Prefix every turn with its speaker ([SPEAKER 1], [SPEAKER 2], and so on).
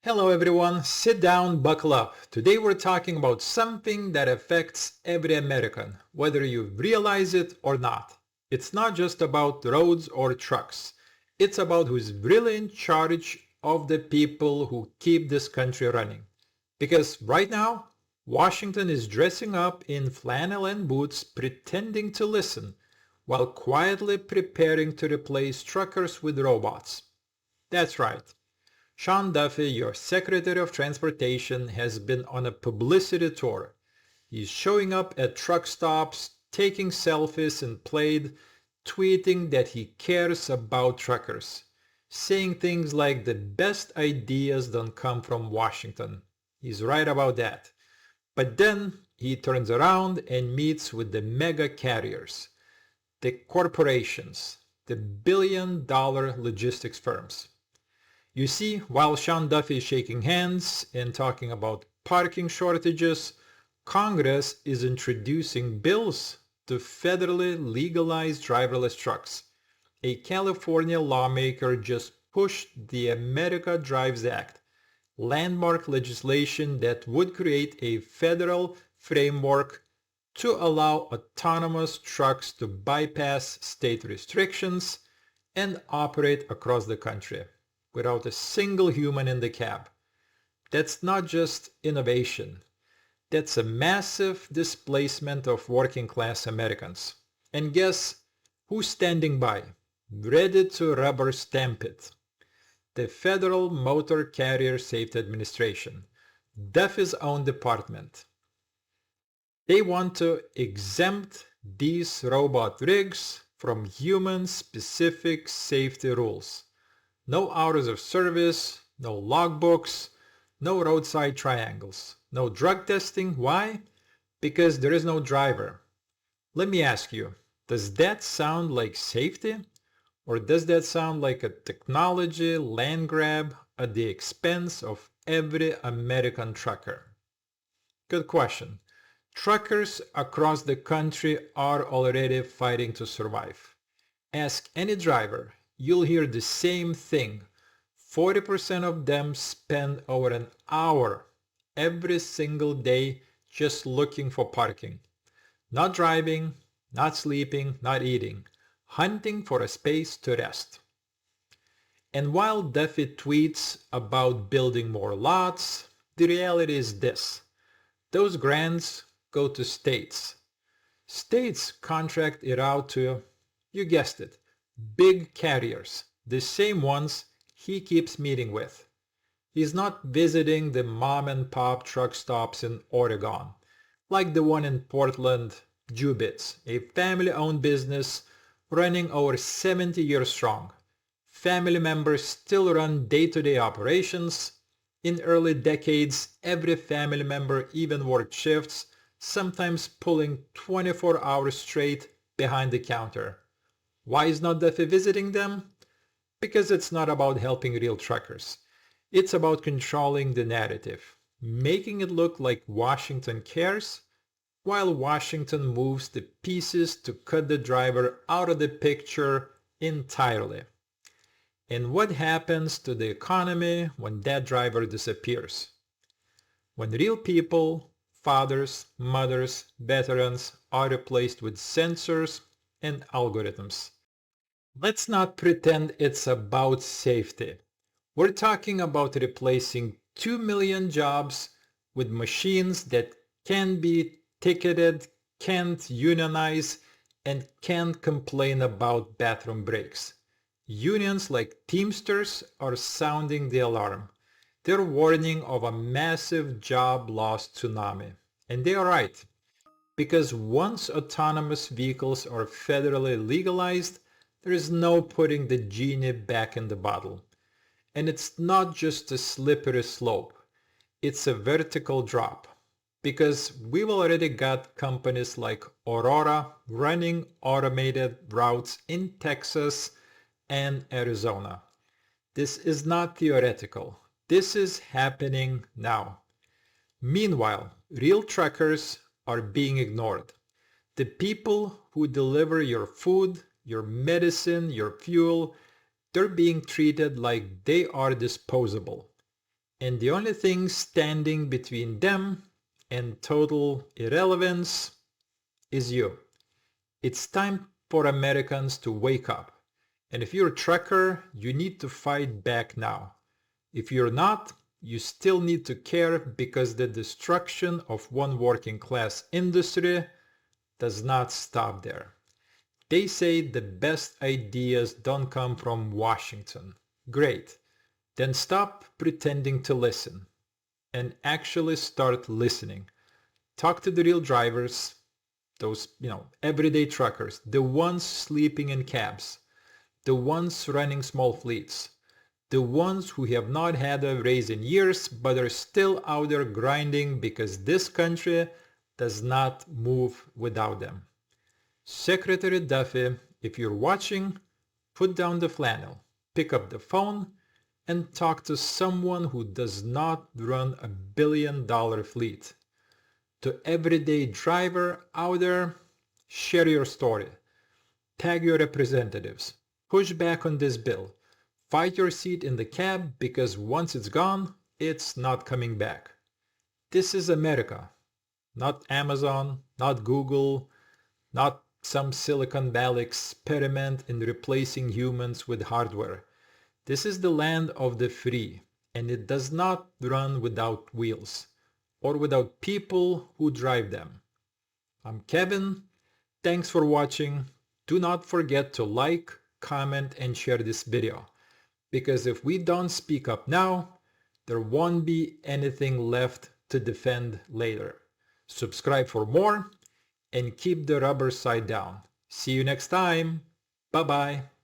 [SPEAKER 1] Hello everyone, sit down, buckle up. Today we're talking about something that affects every American, whether you realize it or not. It's not just about roads or trucks. It's about who's really in charge of the people who keep this country running. Because right now, Washington is dressing up in flannel and boots pretending to listen, while quietly preparing to replace truckers with robots. That's right. Sean Duffy, your Secretary of Transportation, has been on a publicity tour. He's showing up at truck stops, taking selfies in Plaid, tweeting that he cares about truckers, saying things like the best ideas don't come from Washington. He's right about that. But then he turns around and meets with the mega carriers, the corporations, the billion-dollar logistics firms. You see, while Sean Duffy is shaking hands and talking about parking shortages, Congress is introducing bills to federally legalize driverless trucks. A California lawmaker just pushed the America Drives Act, landmark legislation that would create a federal framework to allow autonomous trucks to bypass state restrictions and operate across the country without a single human in the cab. That's not just innovation. That's a massive displacement of working class Americans. And guess who's standing by, ready to rubber stamp it? The Federal Motor Carrier Safety Administration, Duffy's own department. They want to exempt these robot rigs from human-specific safety rules. No hours of service, no logbooks, no roadside triangles, no drug testing. Why? Because there is no driver. Let me ask you, does that sound like safety? Or does that sound like a technology land grab at the expense of every American trucker? Good question. Truckers across the country are already fighting to survive. Ask any driver. You'll hear the same thing. 40% of them spend over an hour every single day just looking for parking. Not driving, not sleeping, not eating. Hunting for a space to rest. And while Duffy tweets about building more lots, the reality is this. Those grants go to states. States contract it out to, you guessed it, big carriers, the same ones he keeps meeting with. He's not visiting the mom and pop truck stops in Oregon, like the one in Portland, Jubits, a family-owned business running over 70 years strong. Family members still run day-to-day operations. In early decades, every family member even worked shifts, sometimes pulling 24 hours straight behind the counter. Why is not Duffy visiting them? Because it's not about helping real truckers. It's about controlling the narrative, making it look like Washington cares, while Washington moves the pieces to cut the driver out of the picture entirely. And what happens to the economy when that driver disappears? When real people, fathers, mothers, veterans are replaced with sensors and algorithms. Let's not pretend it's about safety. We're talking about replacing 2 million jobs with machines that can be ticketed, can't unionize, and can't complain about bathroom breaks. Unions like Teamsters are sounding the alarm. They're warning of a massive job loss tsunami. And they are right. Because once autonomous vehicles are federally legalized, there is no putting the genie back in the bottle. And it's not just a slippery slope. It's a vertical drop. Because we've already got companies like Aurora running automated routes in Texas and Arizona. This is not theoretical. This is happening now. Meanwhile, real truckers are being ignored. The people who deliver your food, your medicine, your fuel, they're being treated like they are disposable. And the only thing standing between them and total irrelevance is you. It's time for Americans to wake up. And if you're a trucker, you need to fight back now. If you're not, you still need to care because the destruction of one working class industry does not stop there. They say the best ideas don't come from Washington. Great. Then stop pretending to listen and actually start listening. Talk to the real drivers, those, everyday truckers, the ones sleeping in cabs, the ones running small fleets, the ones who have not had a raise in years but are still out there grinding because this country does not move without them. Secretary Duffy, if you're watching, put down the flannel, pick up the phone, and talk to someone who does not run a billion-dollar fleet. To everyday driver out there, share your story. Tag your representatives. Push back on this bill. Fight your seat in the cab because once it's gone, it's not coming back. This is America. Not Amazon, not Google, not some Silicon Valley experiment in replacing humans with hardware. This is the land of the free, and it does not run without wheels or without people who drive them. I'm Kevin. Thanks for watching. Do not forget to like, comment, and share this video, because if we don't speak up now, there won't be anything left to defend later. Subscribe for more and keep the rubber side down. See you next time. Bye-bye.